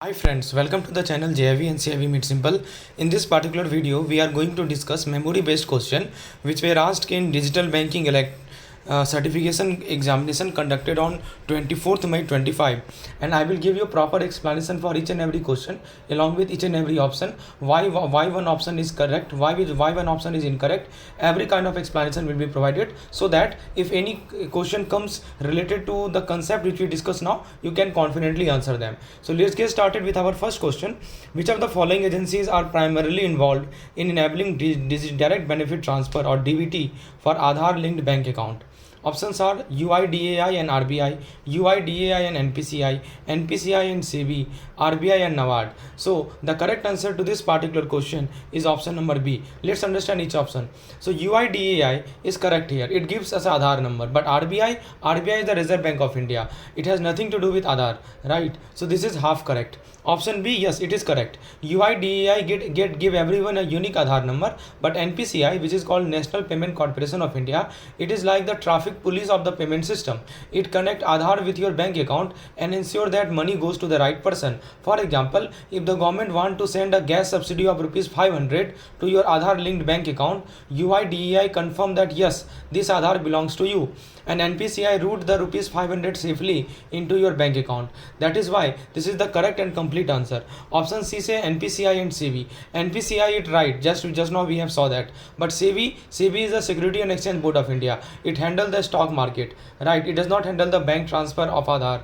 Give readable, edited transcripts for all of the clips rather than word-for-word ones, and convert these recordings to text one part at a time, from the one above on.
Hi friends, welcome to the channel JIV and CIV Meet Simple. In this particular video, we are going to discuss memory based question which were asked in digital banking certification examination conducted on 24th May 25, and I will give you proper explanation for each and every question along with each and every option, why one option is correct, why one option is incorrect. Every kind of explanation will be provided so that if any question comes related to the concept which we discuss now, you can confidently answer them. So let's get started with our first question. Which of the following agencies are primarily involved in enabling direct benefit transfer or DBT for Aadhaar linked bank account? Options are UIDAI and RBI, UIDAI and NPCI, NPCI and SEBI, RBI and NABARD. So the correct answer to this particular question is option number B. Let's understand each option. So UIDAI is correct here. It gives us Aadhaar number, but RBI is the Reserve Bank of India. It has nothing to do with Aadhaar, right? So this is half correct. Option B, yes, it is correct. UIDAI give everyone a unique Aadhaar number, but NPCI, which is called National Payment Corporation of India, it is like the traffic police of the payment system. It connect Aadhaar with your bank account and ensure that money goes to the right person. For example, if the government want to send a gas subsidy of rupees 500 to your Aadhaar linked bank account, UIDAI confirm that yes, this Aadhaar belongs to you, and NPCI route the rupees 500 safely into your bank account. That is why this is the correct and complete answer. Option C say NPCI and SEBI. NPCI it right, just now we have saw that, but SEBI is the Security and Exchange Board of India. It handles the stock market, right? It does not handle the bank transfer of Aadhaar.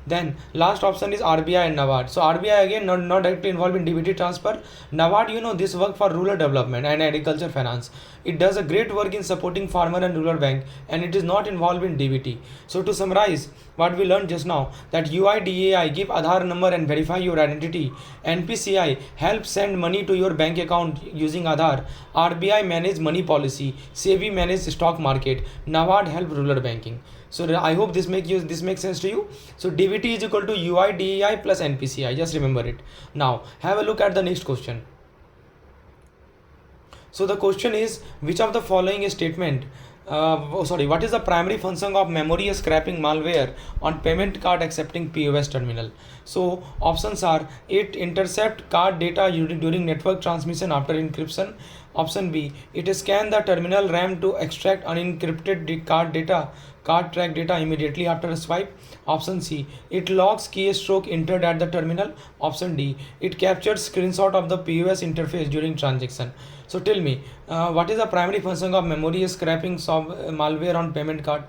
Then last option is RBI and NABARD. So RBI again not directly involved in DBT transfer. NABARD, this work for rural development and agriculture finance. It does a great work in supporting farmer and rural bank, and it is not involved in DBT. So to summarize what we learned just now, that UIDAI give Aadhaar number and verify your identity. NPCI help send money to your bank account using Aadhaar. RBI manage money policy. SEBI manage stock market. NABARD help rural banking. So I hope this makes sense to you. So DBT is equal to UIDAI plus NPCI. Just remember it. Now have a look at the next question. So the question is, which of the following statement what is the primary function of memory scraping malware on payment card accepting POS terminal? So options are, it intercept card data during network transmission after encryption. Option B, it scan the terminal RAM to extract unencrypted card track data immediately after a swipe. Option C, it logs keystroke entered at the terminal. Option D, it captures screenshot of the POS interface during transaction. So tell me, what is the primary function of memory scraping malware on payment card?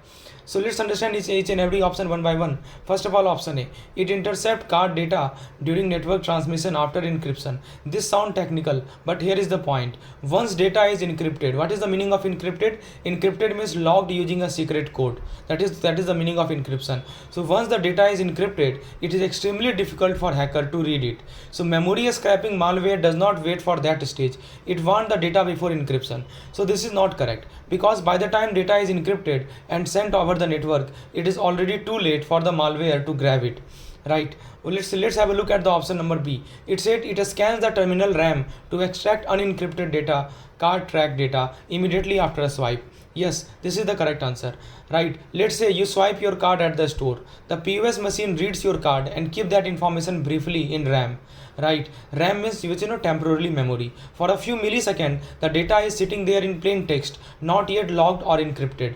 So let's understand each and every option one by one. First of all, option A, it intercept card data during network transmission after encryption. This sound technical, but here is the point. Once data is encrypted, what is the meaning of encrypted? Encrypted means logged using a secret code. That is the meaning of encryption. So once the data is encrypted, it is extremely difficult for hacker to read it. So memory scraping malware does not wait for that stage. It wants the data before encryption. So this is not correct, because by the time data is encrypted and sent over the network, it is already too late for the malware to grab it, right? Well, let's have a look at the option number B. It said it scans the terminal RAM to extract unencrypted data, card track data immediately after a swipe. Yes, this is the correct answer, right? Let's say you swipe your card at the store. The POS machine reads your card and keep that information briefly in RAM, right? RAM means temporarily memory. For a few milliseconds, the data is sitting there in plain text, not yet logged or encrypted.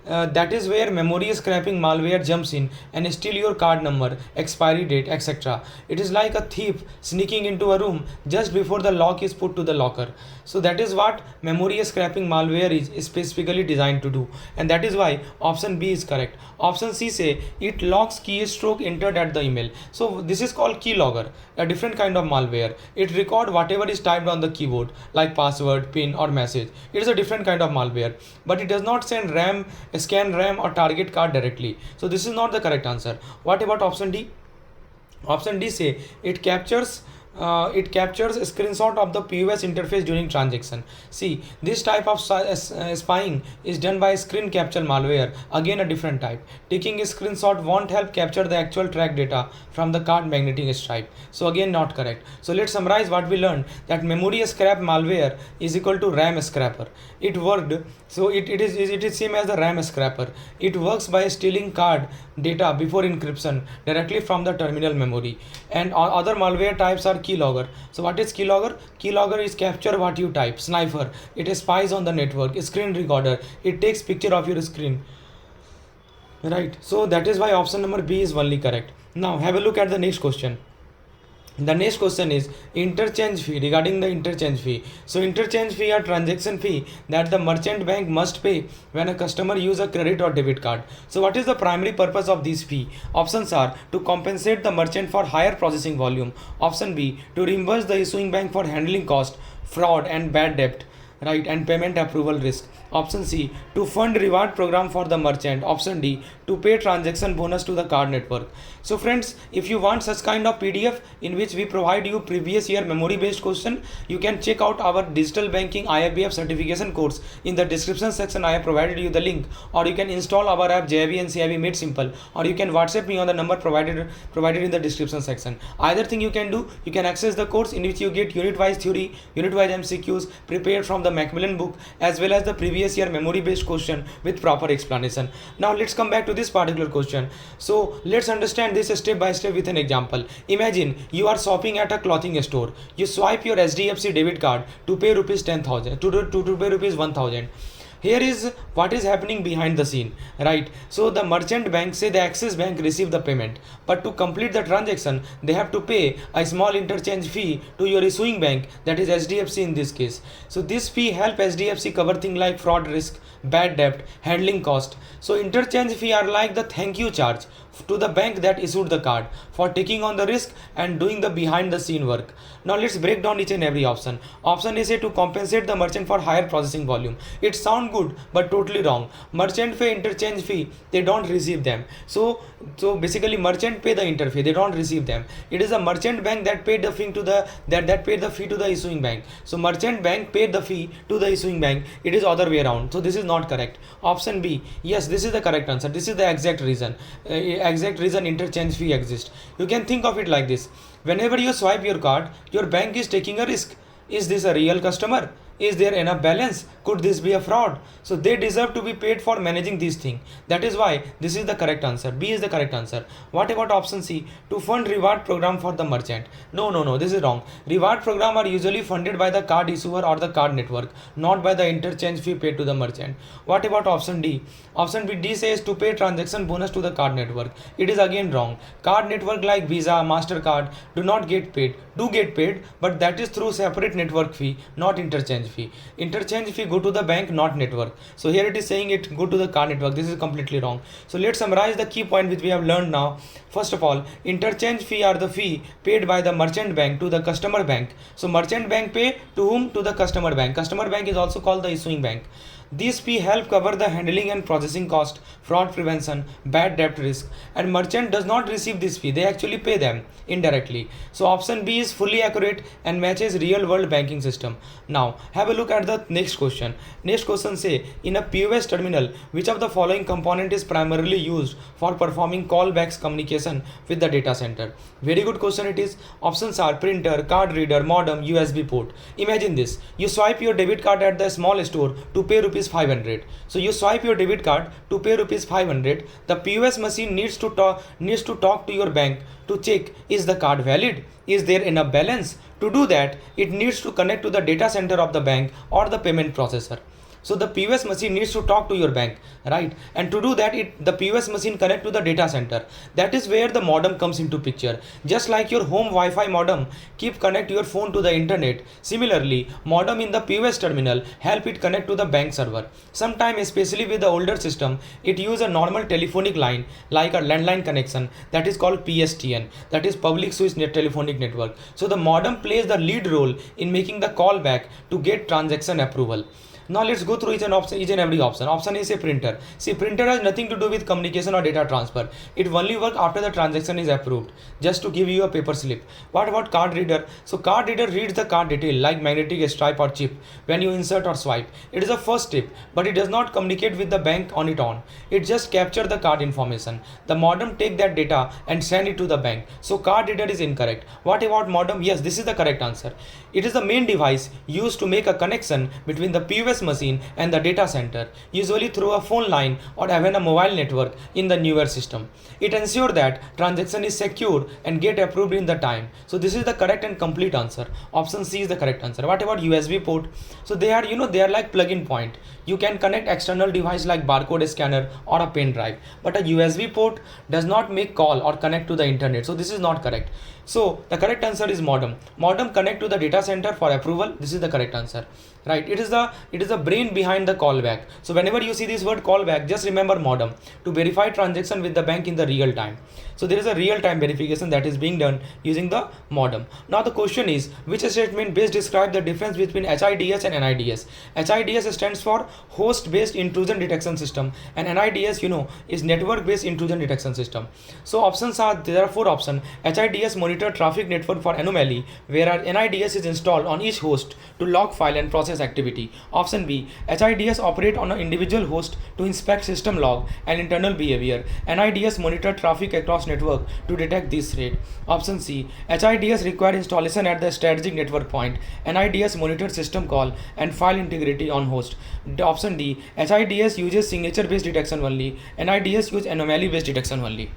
That is where memory scraping malware jumps in and steal your card number, expiry date, etc. It is like a thief sneaking into a room just before the lock is put to the locker. So that is what memory scraping malware is specifically designed to do, and that is why option B is correct. Option C say it logs keystroke entered at the email. So this is called keylogger, a different kind of malware. It record whatever is typed on the keyboard like password, pin or message. It is a different kind of malware, but it does not scan RAM or target card directly. So this is not the correct answer. What about option D? Option D say it captures it captures a screenshot of the POS interface during transaction. See, this type of spying is done by screen capture malware, again a different type. Taking a screenshot won't help capture the actual track data from the card magnetic stripe. So again not correct. So let's summarize what we learned, that memory scrap malware is equal to RAM scrapper. It worked, so it is same as the RAM scrapper. It works by stealing card data before encryption directly from the terminal memory. And other malware types are keylogger. So what is keylogger? Keylogger is capture what you type. Sniper, it spies on the network. Screen recorder, it takes picture of your screen. Right, so that is why option number B is only correct. Now have a look at the next question. The next question is interchange fee. Regarding the interchange fee, so interchange fee or transaction fee that the merchant bank must pay when a customer use a credit or debit card. So what is the primary purpose of this fee? Options are to compensate the merchant for higher processing volume. Option B, to reimburse the issuing bank for handling cost, fraud and bad debt, right, and payment approval risk. Option C, to fund reward program for the merchant. Option D, to pay transaction bonus to the card network. So friends, if you want such kind of PDF in which we provide you previous year memory based question, you can check out our digital banking Iibf certification course. In the description section I have provided you the link, or you can install our app JIV and CIV made simple, or you can WhatsApp me on the number provided in the description section. Either thing you can do, you can access the course in which you get unit wise theory, unit wise MCQs prepared from the Macmillan book, as well as the previous year memory based question with proper explanation. Now let's come back to this particular question. So let's understand this step by step with an example. Imagine you are shopping at a clothing store. You swipe your HDFC debit card to pay rupees 10,000 to pay rupees 1,000. Here is what is happening behind the scene, right? So the merchant bank, say the Axis Bank, receive the payment, but to complete the transaction they have to pay a small interchange fee to your issuing bank, that is HDFC in this case. So this fee help HDFC cover things like fraud risk, bad debt, handling cost. So interchange fee are like the thank you charge to the bank that issued the card for taking on the risk and doing the behind the scene work. Now let's break down each and every option. Option A, say to compensate the merchant for higher processing volume. It sound good but totally wrong. Merchant pay interchange fee, they don't receive them. So basically merchant pay the interfee, they don't receive them. It is a merchant bank that paid the fee to the that paid the fee to the issuing bank. So merchant bank paid the fee to the issuing bank. It is other way around. So this is not correct. Option B, yes, this is the correct answer. This is the exact reason. Interchange fee exists. You can think of it like this. Whenever you swipe your card, your bank is taking a risk. Is this a real customer? Is there enough balance? Could this be a fraud? So they deserve to be paid for managing these things. That is why this is the correct answer. B is the correct answer. What about option C? To fund reward program for the merchant. No, this is wrong. Reward program are usually funded by the card issuer or the card network, not by the interchange fee paid to the merchant. What about option D? Option D says to pay transaction bonus to the card network. It is again wrong. Card network like Visa, MasterCard do not get paid. Do get paid, but that is through separate network fee, not interchange fee. Interchange fee go to the bank, not network. So here it is saying it go to the card network. This is completely wrong. So let's summarize the key point which we have learned now. First of all, interchange fee are the fee paid by the merchant bank to the customer bank. So merchant bank pay to whom? To the customer bank. Customer bank is also called the issuing bank. These fee help cover the handling and processing cost, fraud prevention, bad debt risk, and merchant does not receive this fee. They actually pay them indirectly. So option B is fully accurate and matches real world banking system. Now have a look at the next question. Next question say, in a POS terminal, which of the following component is primarily used for performing callbacks communication with the data center? Very good question it is. Options are printer, card reader, modem, USB port. Imagine this. You swipe your debit card at the small store to pay rupees 500. So you swipe your debit card to pay rupees 500. The POS machine needs to talk to your bank to check, is the card valid? Is there enough balance? To do that, it needs to connect to the data center of the bank or the payment processor. So the POS machine needs to talk to your bank, right? And to do that, the POS machine connect to the data center. That is where the modem comes into picture. Just like your home Wi-Fi modem keep connect your phone to the internet. Similarly, modem in the POS terminal help it connect to the bank server. Sometimes, especially with the older system, it use a normal telephonic line like a landline connection that is called PSTN, that is public switch telephonic network. So the modem plays the lead role in making the call back to get transaction approval. Now let's go through each and every option. Option A is a printer. See, printer has nothing to do with communication or data transfer. It only works after the transaction is approved, just to give you a paper slip. What about card reader? So card reader reads the card detail like magnetic stripe or chip when you insert or swipe. It is a first step, but it does not communicate with the bank on its own. It just captures the card information. The modem take that data and send it to the bank. So card reader is incorrect. What about modem? Yes, this is the correct answer. It is the main device used to make a connection between the POS machine and the data center, usually through a phone line or even a mobile network in the newer system. It ensures that transaction is secure and get approved in the time. So this is the correct and complete answer. Option C is the correct answer. What about USB port? So they are like plug-in point. You can connect external device like barcode scanner or a pen drive, but a USB port does not make call or connect to the internet. So this is not correct. So the correct answer is modem. Modem connect to the data center for approval. This is the correct answer, right? It is the brain behind the callback. So whenever you see this word callback, just remember modem to verify transaction with the bank in the real time. So there is a real time verification that is being done using the modem. Now the question is, which statement best describe the difference between HIDS and NIDS? HIDS stands for host based intrusion detection system, and NIDS is network based intrusion detection system. So options are, there are 4 options. HIDS monitor traffic network for anomaly, whereas NIDS is installed on each host to log file and process activity. Option B, HIDS operate on an individual host to inspect system log and internal behavior. NIDS monitor traffic across network to detect this threat. Option C, HIDS require installation at the strategic network point. NIDS monitor system call and file integrity on host. Option D, HIDS uses signature based detection only. NIDS use anomaly based detection only.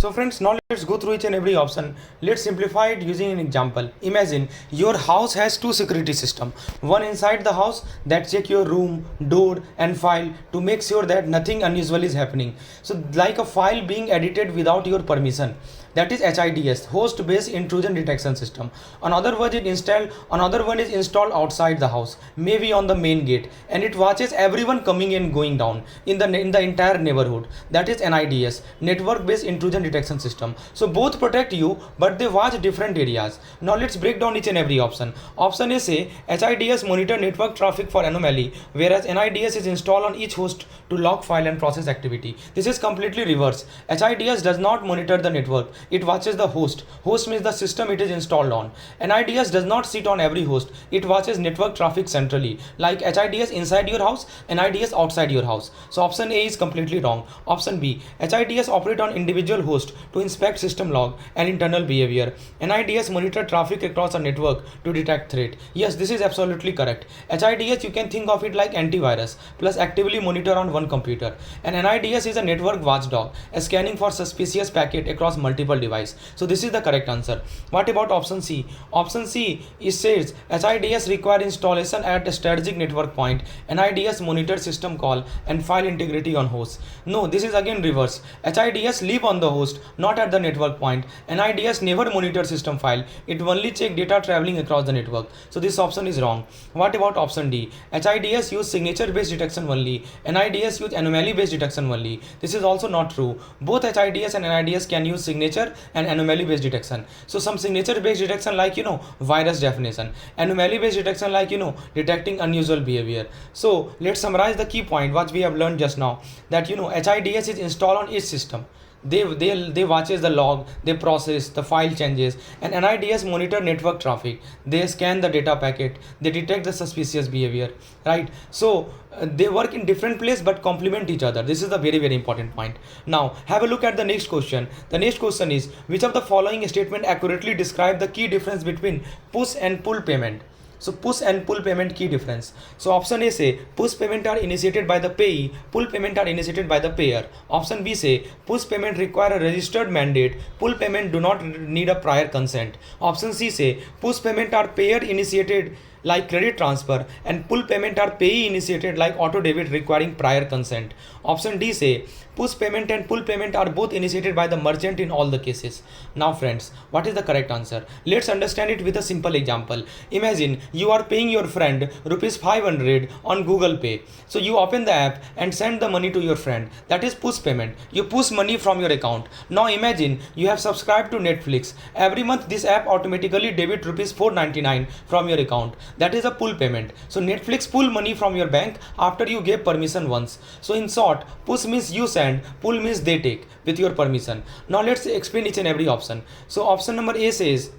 So friends, now let's go through each and every option. Let's simplify it using an example. Imagine your house has 2 security systems. One inside the house that check your room, door and file to make sure that nothing unusual is happening. So like a file being edited without your permission. That is HIDS, host based intrusion detection system. Another one is installed outside the house, maybe on the main gate, and it watches everyone coming and going down in the entire neighborhood. That is NIDS, network based intrusion detection system. So both protect you, but they watch different areas. Now let's break down each and every option. Option A say HIDS monitor network traffic for anomaly, whereas NIDS is installed on each host to log file and process activity. This is completely reverse. HIDS does not monitor the network. It watches the host. Host means the system it is installed on. NIDS does not sit on every host. It watches network traffic centrally. Like HIDS inside your house, NIDS outside your house. So option A is completely wrong. Option B, HIDS operate on individual host to inspect system log and internal behavior. NIDS monitor traffic across a network to detect threat. Yes, this is absolutely correct. HIDS, you can think of it like antivirus plus actively monitor on one computer. And NIDS is a network watchdog, scanning for suspicious packet across multiple device. So this is the correct answer. What about option C? Option C says HIDS require installation at a strategic network point. NIDS monitor system call and file integrity on host. No, this is again reverse. HIDS live on the host, not at the network point. NIDS never monitor system file. It only check data traveling across the network. So this option is wrong. What about option D? HIDS use signature based detection only. NIDS use anomaly based detection only. This is also not true. Both HIDS and NIDS can use signature and anomaly based detection. So some signature based detection like virus definition, anomaly based detection like detecting unusual behavior. So let's summarize the key point what we have learned just now, that HIDS is installed on each system. They watches the log, they process the file changes, and NIDS monitor network traffic. They scan the data packet, they detect the suspicious behavior, right? So they work in different places but complement each other. This is the very important point. Now have a look at the next question. The next question is, which of the following statement accurately describe the key difference between push and pull payment? So push and pull payment key difference. So option A say push payment are initiated by the payee, pull payment are initiated by the payer. Option B say push payment require a registered mandate, pull payment do not need a prior consent. Option C say push payment are payer initiated like credit transfer, and pull payment are payee initiated like auto debit requiring prior consent. Option D say push payment and pull payment are both initiated by the merchant in all the cases. Now friends, what is the correct answer? Let's understand it with a simple example. Imagine you are paying your friend rupees 500 on Google Pay. So you open the app and send the money to your friend. That is push payment. You push money from your account. Now imagine you have subscribed to Netflix. Every month this app automatically debit rupees 499 from your account. That is a pull payment. So Netflix pull money from your bank after you gave permission once. So in short, push means you send, pull means they take with your permission. Now let's explain each and every option. So option number A says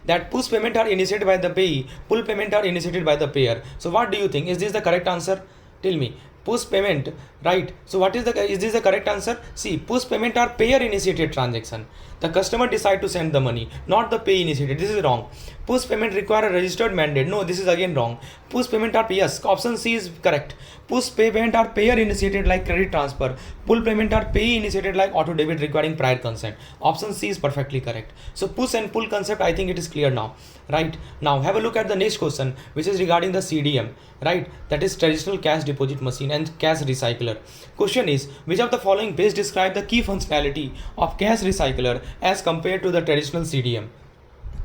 that push payment are initiated by the payee, pull payment are initiated by the payer. So what do you think? Is this the correct answer? Tell me. Push payment, right? So is this the correct answer? See, push payment are payer initiated transaction. The customer decide to send the money, not the pay initiated. This is wrong. Push payment require a registered mandate. No, this is again wrong. Push payment are yes. Option C is correct. Push payment are payer initiated like credit transfer. Pull payment are pay initiated like auto debit requiring prior consent. Option C is perfectly correct. So push and pull concept, I think it is clear now. Right, now have a look at the next question, which is regarding the CDM, right? That is traditional cash deposit machine and cash recycler. Question is, which of the following best describe the key functionality of cash recycler as compared to the traditional CDM?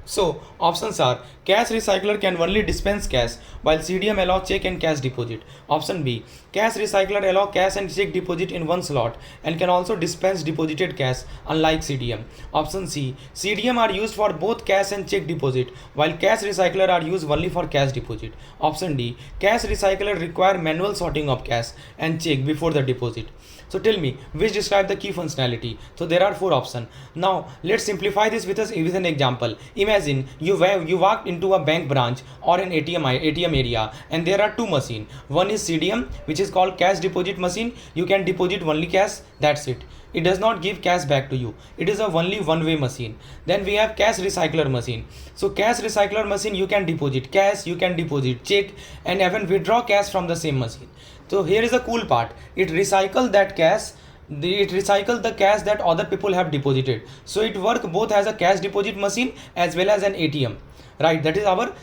So options are, cash recycler can only dispense cash while CDM allow check and cash deposit. Option B, cash recycler allow cash and check deposit in one slot and can also dispense deposited cash unlike CDM. Option C, CDM are used for both cash and check deposit while cash recycler are used only for cash deposit. Option D, cash recycler require manual sorting of cash and check before the deposit. So tell me, which describe the key functionality? So there are 4 options. Now let's simplify this with an example. Imagine you walked into a bank branch or an ATM area, and there are 2 machines. One is CDM, which is called cash deposit machine. You can deposit only cash, that's it. It does not give cash back to you. It is a only one-way machine. Then we have cash recycler machine. So cash recycler machine, you can deposit cash, you can deposit check, and even withdraw cash from the same machine. So here is the cool part. It recycles that cash. It recycles the cash that other people have deposited. So it works both as a cash deposit machine as well as an ATM. Right, that is our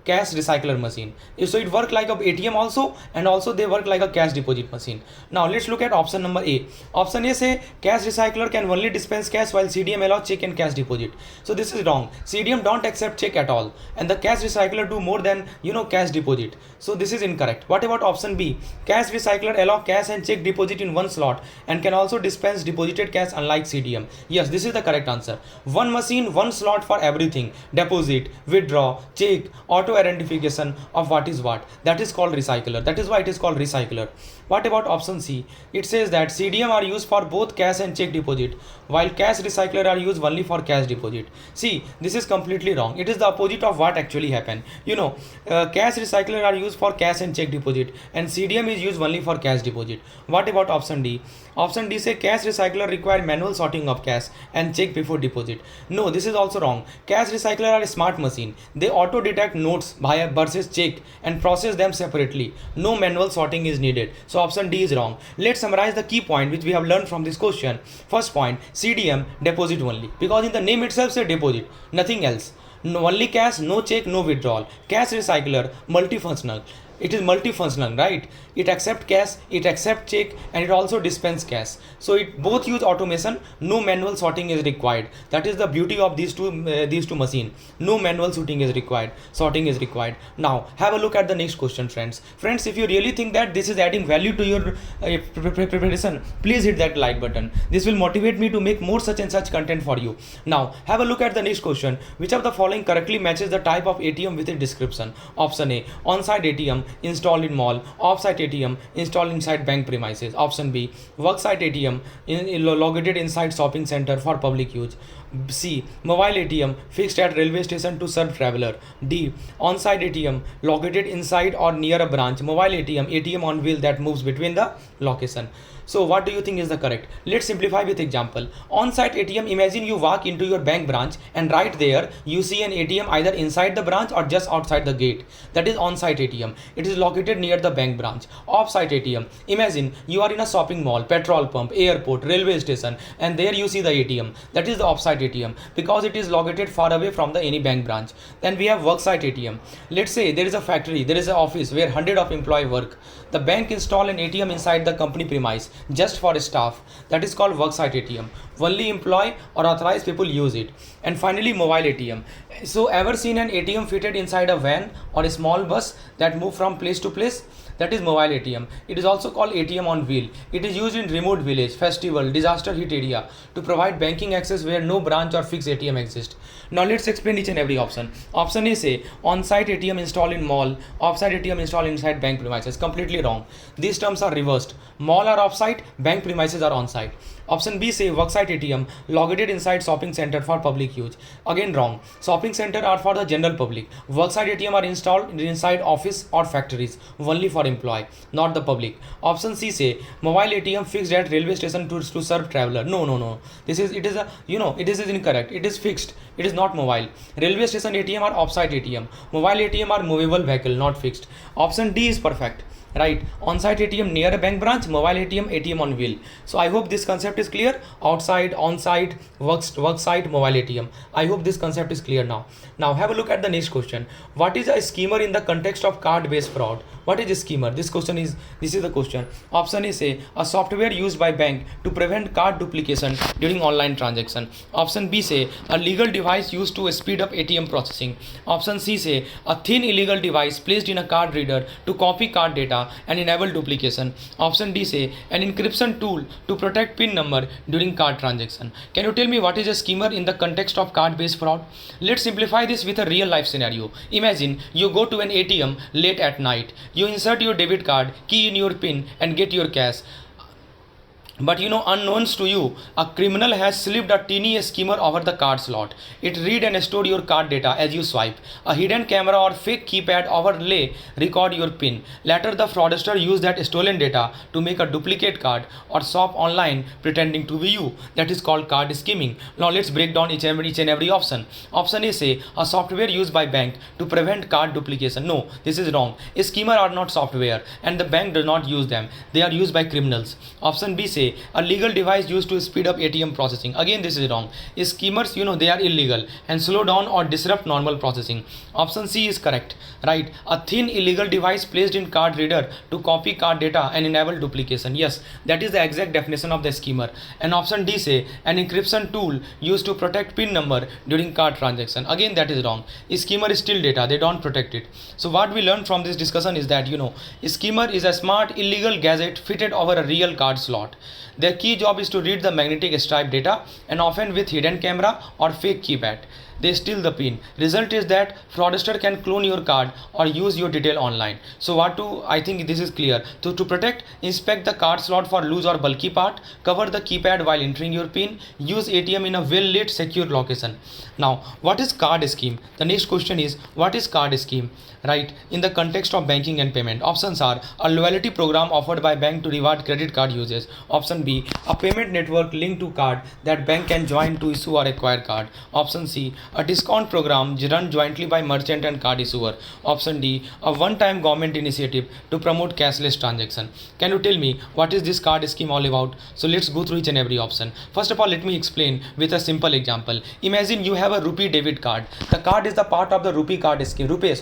cash recycler machine. So it work like a ATM also, and also they work like a cash deposit machine. Now let's look at option number A. Option A say cash recycler can only dispense cash while CDM allow check and cash deposit. So this is wrong. CDM don't accept check at all, and the cash recycler do more than cash deposit. So this is incorrect. What about option B? Cash recycler allow cash and check deposit in one slot and can also dispense deposited cash unlike CDM. Yes, this is the correct answer. One machine, one slot for everything. Deposit, withdraw, check, auto identification of what is what. That is called recycler. That is why it is called recycler. What about option C? It says that CDM are used for both cash and check deposit while cash recycler are used only for cash deposit. See, this is completely wrong. It is the opposite of what actually happened. Cash recycler are used for cash and check deposit and CDM is used only for cash deposit. What about option D? Option D say cash recycler require manual sorting of cash and check before deposit. No, this is also wrong. Cash recycler are a smart machine. They auto detect notes versus check and process them separately. No manual sorting is needed. So option D is wrong. Let's summarize the key point which we have learned from this question. First point, CDM deposit only, because in the name itself say deposit, nothing else. No, only cash, no check, no withdrawal. Cash recycler, multifunctional. It is multifunctional, right? It accepts cash, it accepts check, and it also dispense cash. So it both use automation. No manual sorting is required. That is the beauty of these two machines. No manual sorting is required. Sorting is required. Now have a look at the next question, friends. Friends, if you really think that this is adding value to your preparation, please hit that like button. This will motivate me to make more such and such content for you. Now have a look at the next question. Which of the following correctly matches the type of ATM with its description? Option A, on-site ATM installed in mall. Off-site ATM installed inside bank premises. Option B, worksite ATM located inside shopping center for public use. C, mobile ATM fixed at railway station to serve traveler. D, on-site ATM located inside or near a branch. Mobile ATM on wheel that moves between the location. So what do you think is the correct? Let's simplify with example. On-site ATM, imagine you walk into your bank branch and right there you see an ATM either inside the branch or just outside the gate. That is on-site ATM. It is located near the bank branch. Off-site ATM, imagine you are in a shopping mall, petrol pump, airport, railway station, and there you see the ATM. That is the off-site ATM because it is located far away from any bank branch. Then we have worksite ATM. Let's say there is a factory, there is an office where hundreds of employees work. The bank install an ATM inside the company premise just for staff. That is called worksite ATM. Only employee or authorized people use it. And finally, mobile ATM. So ever seen an ATM fitted inside a van or a small bus that move from place to place? that is mobile ATM. It is also called ATM on wheel. It is used in remote village, festival, disaster hit area to provide banking access where no branch or fixed ATM exists. Now let's explain each and every option. Option A say on-site ATM installed in mall, off-site ATM installed inside bank premises. Completely wrong. These terms are reversed. Mall are off-site, bank premises are on-site. Option B say worksite ATM located inside shopping center for public use. Again wrong. Shopping center are for the general public. Worksite ATM are installed inside office or factories only for employee, not the public. Option C say mobile ATM fixed at railway station to serve traveler. No. This is incorrect. It is fixed. It is not mobile. Railway station ATM are off-site ATM. Mobile ATM are movable vehicle, not fixed. Option D is perfect. Right, on-site ATM near a bank branch, mobile ATM on wheel. So I hope this concept is clear. Outside, on-site, work site, mobile ATM. I hope this concept is clear now. Now have a look at the next question. What is a schemer in the context of card-based fraud? What is a schemer? This is the question. Option A say a software used by bank to prevent card duplication during online transaction. Option B say a legal device used to speed up ATM processing. Option C say a thin illegal device placed in a card reader to copy card data and enable duplication. Option D say an encryption tool to protect PIN number during card transaction. Can you tell me what is a schemer in the context of card-based fraud? Let's simplify this with a real life scenario. Imagine you go to an ATM late at night. You insert your debit card, key in your PIN and get your cash. But unknowns to you, a criminal has slipped a teeny skimmer over the card slot. It read and store your card data as you swipe. A hidden camera or fake keypad overlay record your PIN. Later, the fraudster used that stolen data to make a duplicate card or shop online pretending to be you. That is called card skimming. Now let's break down each and every option. Option A say a software used by bank to prevent card duplication. No, this is wrong. A skimmer are not software and the bank does not use them. They are used by criminals. Option B say a legal device used to speed up ATM processing. Again, this is wrong. Schemers, they are illegal and slow down or disrupt normal processing. Option C is correct. Right, a thin illegal device placed in card reader to copy card data and enable duplication. Yes, that is the exact definition of the schemer. And option D say an encryption tool used to protect PIN number during card transaction. Again, that is wrong. Schemer is still data. They don't protect it. So what we learned from this discussion is that schemer is a smart illegal gadget fitted over a real card slot. Their key job is to read the magnetic stripe data and often with hidden camera or fake keypad. They steal the PIN. Result is that fraudster can clone your card or use your detail online. So I think this is clear. So to protect, inspect the card slot for loose or bulky part, cover the keypad while entering your PIN, use ATM in a well-lit secure location. Now, what is card scheme? The next question is, what is card scheme? Right, in the context of banking and payment, options are a loyalty program offered by bank to reward credit card users. Option B, a payment network linked to card that bank can join to issue or acquire card. Option C, a discount program run jointly by merchant and card issuer. Option D, a one-time government initiative to promote cashless transaction. Can you tell me what is this card scheme all about? So let's go through each and every option. First of all, let me explain with a simple example. Imagine you have a rupee debit card. The card is the part of the rupee card scheme. Rupee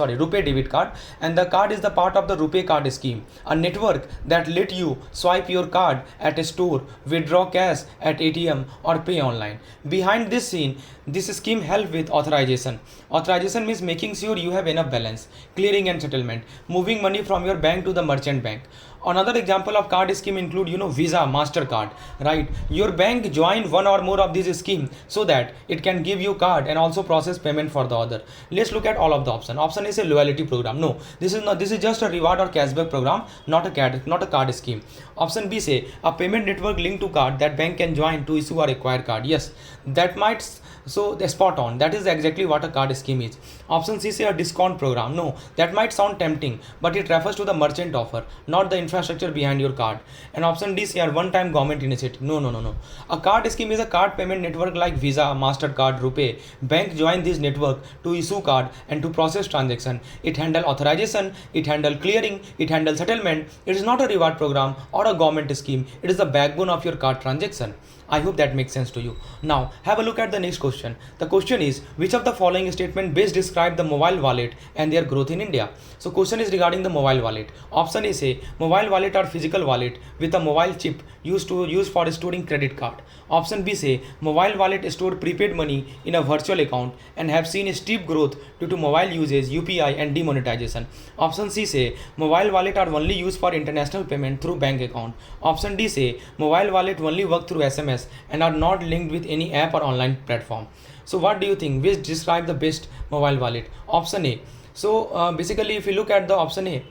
debit card, and the card is the part of the rupee card scheme. A network that let you swipe your card at a store, withdraw cash at ATM or pay online. Behind this scene, this scheme helps with authorization. Authorization means making sure you have enough balance, clearing and settlement, moving money from your bank to the merchant bank. Another example of card scheme include Visa, MasterCard. Right, your bank join one or more of these scheme so that it can give you card and also process payment for the other. Let's look at all of the option. Option is a loyalty program. No, this is not. This is just a reward or cashback program, not a card scheme. Option B say a payment network linked to card that bank can join to issue or acquire card. Yes, that might. So the spot on. That is exactly what a card scheme is. Option C say a discount program. No, that might sound tempting, but it refers to the merchant offer, not the infrastructure behind your card. And option D say a one-time government initiative. No. A card scheme is a card payment network like Visa, MasterCard, Rupee. Bank join this network to issue card and to process transaction. It handle authorization, it handle clearing, it handle settlement. It is not a reward program or a government scheme. It is the backbone of your card transaction. I hope that makes sense to you. Now have a look at the next question. The question is, which of the following statement best describe the mobile wallet and their growth in India? So question is regarding the mobile wallet. Option A say mobile wallet are physical wallet with a mobile chip used for storing credit card. Option B say mobile wallet store prepaid money in a virtual account and have seen a steep growth due to mobile usage, UPI and demonetization. Option C say mobile wallet are only used for international payment through bank account. Option D say mobile wallet only work through SMS and are not linked with any app or online platform. So what do you think? Which describe the best mobile wallet? Option A. So basically if you look at the option A,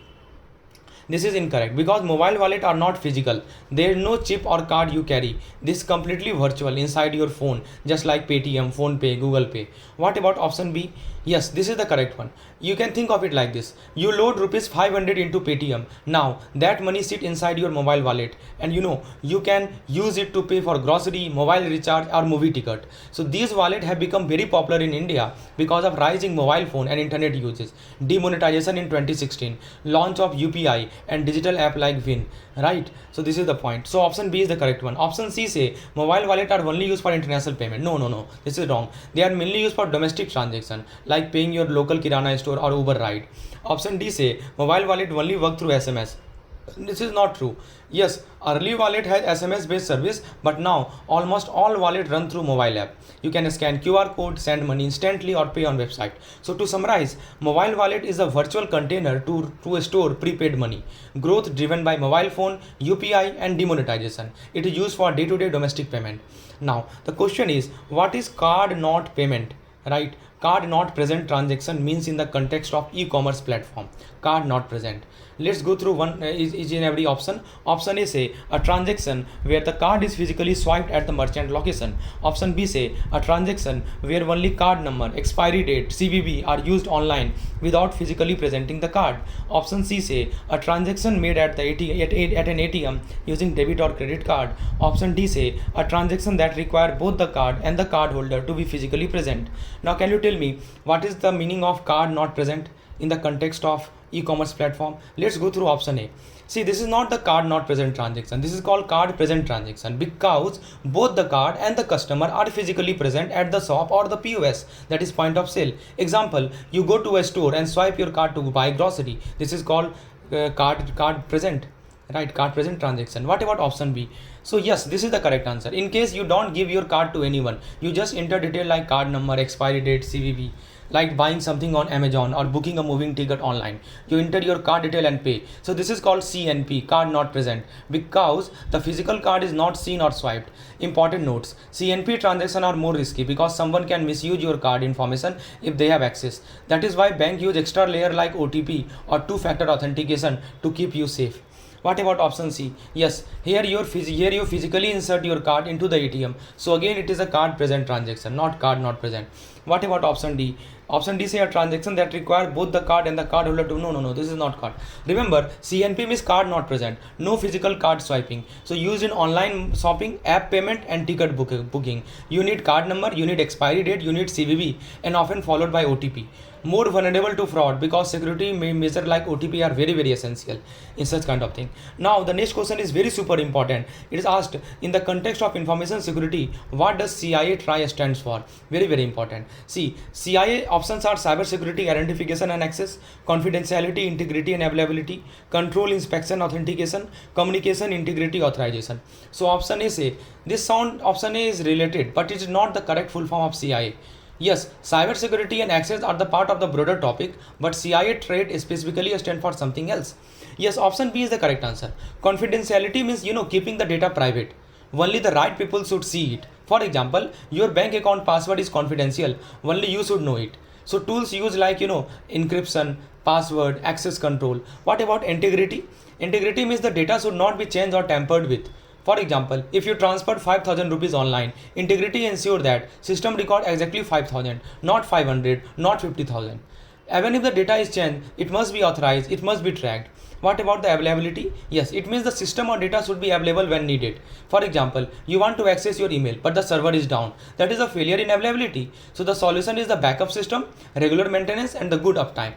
this is incorrect because mobile wallet are not physical. There is no chip or card you carry. This is completely virtual inside your phone, just like Paytm, Phone Pay, Google Pay. What about option B? Yes, this is the correct one. You can think of it like this. You load rupees 500 into Paytm. Now that money sit inside your mobile wallet and you can use it to pay for grocery, mobile recharge or movie ticket. So these wallets have become very popular in India because of rising mobile phone and internet uses, demonetization in 2016, launch of UPI and digital app like Win, right? So this is the point. So option B is the correct one. Option C say mobile wallet are only used for international payment. No, this is wrong. They are mainly used for domestic transaction like paying your local kirana store or Uber ride. Option D say mobile wallet only work through SMS. This is not true. Yes, early wallet had SMS based service, but now almost all wallet run through mobile app. You can scan QR code, send money instantly or pay on website. So to summarize, mobile wallet is a virtual container to store prepaid money. Growth driven by mobile phone, UPI and demonetization. It is used for day-to-day domestic payment. Now the question is, what is card not payment? Right? Card not present transaction means in the context of e-commerce platform. Card not present. Let's go through one each and every option. Option A say a transaction where the card is physically swiped at the merchant location. Option B say a transaction where only card number, expiry date, CVV are used online without physically presenting the card. Option C say a transaction made at an ATM using debit or credit card. Option D say a transaction that require both the card and the card holder to be physically present. Now can you tell me what is the meaning of card not present in the context of e-commerce platform? Let's go through option A. See, this is not the card not present transaction. This is called card present transaction because both the card and the customer are physically present at the shop or the POS, that is point of sale. Example, you go to a store and swipe your card to buy grocery. This is called card present. Right, card present transaction. What about option B? So yes, this is the correct answer. In case you don't give your card to anyone, you just enter detail like card number, expiry date, CVV, like buying something on Amazon or booking a moving ticket online. You enter your card detail and pay. So this is called CNP, card not present, because the physical card is not seen or swiped. Important notes: CNP transactions are more risky because someone can misuse your card information if they have access. That is why bank use extra layer like OTP or two-factor authentication to keep you safe. What about option C? Yes, here you physically insert your card into the ATM. So again it is a card present transaction, not card not present. What about option D? Option D say a transaction that require both the card and the card holder to no, this is not card. Remember, CNP means card not present, no physical card swiping. So used in online shopping, app payment and ticket booking. You need card number, you need expiry date, you need CVV and often followed by OTP. More vulnerable to fraud because security measure like OTP are very essential in such kind of thing. Now the next question is very super important. It is asked in the context of information security, what does CIA TRI stands for? Very important. See, CIA options are cyber security, identification and access, confidentiality, integrity and availability, control, inspection, authentication, communication, integrity, authorization. So option A say this sound option A is related, but it is not the correct full form of CIA. Yes, cybersecurity and access are the part of the broader topic, but CIA trait specifically stand for something else. Yes, option B is the correct answer. Confidentiality means keeping the data private. Only the right people should see it. For example, your bank account password is confidential. Only you should know it. So tools used like encryption, password, access control. What about integrity? Integrity means the data should not be changed or tampered with. For example, if you transferred 5,000 rupees online, integrity ensure that system record exactly 5,000, not 500, not 50,000. Even if the data is changed, it must be authorized, it must be tracked. What about the availability? Yes, it means the system or data should be available when needed. For example, you want to access your email, but the server is down. That is a failure in availability. So the solution is the backup system, regular maintenance and the good uptime.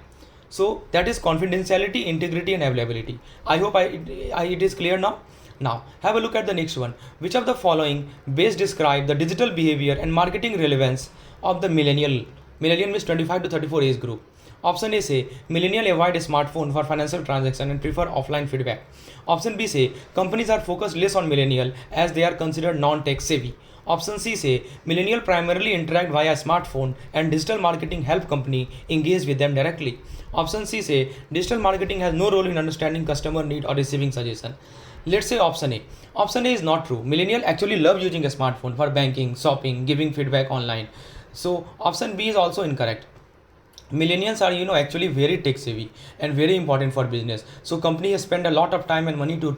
So that is confidentiality, integrity and availability. I hope it is clear now. Now, have a look at the next one. Which of the following best describe the digital behavior and marketing relevance of the millennial? Millennial means 25 to 34 age group. Option A say millennial avoid a smartphone for financial transaction and prefer offline feedback. Option B say companies are focused less on millennial as they are considered non-tech savvy. Option C say millennial primarily interact via smartphone and digital marketing help company engage with them directly. Option C say digital marketing has no role in understanding customer need or receiving suggestion. Let's say option A. Option A is not true. Millennial actually love using a smartphone for banking, shopping, giving feedback online. So option B is also incorrect. Millennials are actually very tech savvy and very important for business, so companies spend a lot of time and money to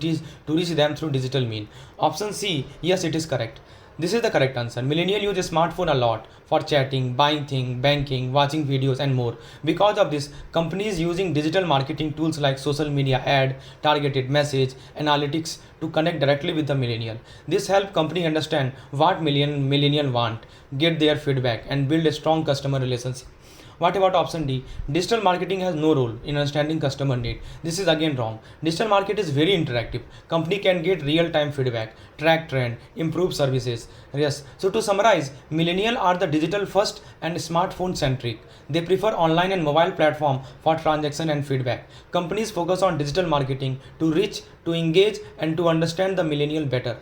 reach them through digital mean. Option C, yes, it is correct. This is the correct answer. Millennial use a smartphone a lot for chatting, buying things, banking, watching videos and more. Because of this, companies using digital marketing tools like social media ad, targeted message, analytics to connect directly with the millennial. This help company understand what millennial want, get their feedback and build a strong customer relationship. What about option D? Digital marketing has no role in understanding customer need. This is again wrong. Digital market is very interactive. Company can get real-time feedback, track trend, improve services. Yes. So to summarize, millennial are the digital first and smartphone centric. They prefer online and mobile platform for transaction and feedback. Companies focus on digital marketing to reach, to engage, and to understand the millennial better.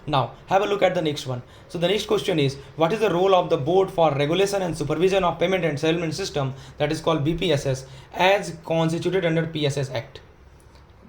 Now, have a look at the next one. So the next question is, what is the role of the board for regulation and supervision of payment and settlement system, that is called BPSS, as constituted under PSS Act?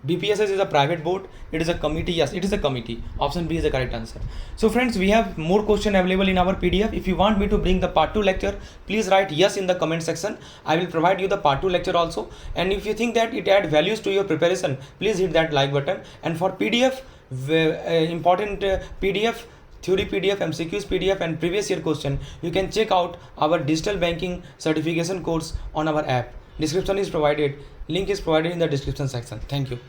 BPSS is a private board. It is a committee. Yes, it is a committee. Option B is the correct answer. So friends, we have more question available in our PDF. If you want me to bring the part 2 lecture, please write yes in the comment section. I will provide you the part 2 lecture also. And if you think that it add values to your preparation, please hit that like button. And for PDF, important PDF, theory PDF, MCQs PDF and previous year question, you can check out our digital banking certification course on our app. Description is provided. Link is provided in the description section. Thank you.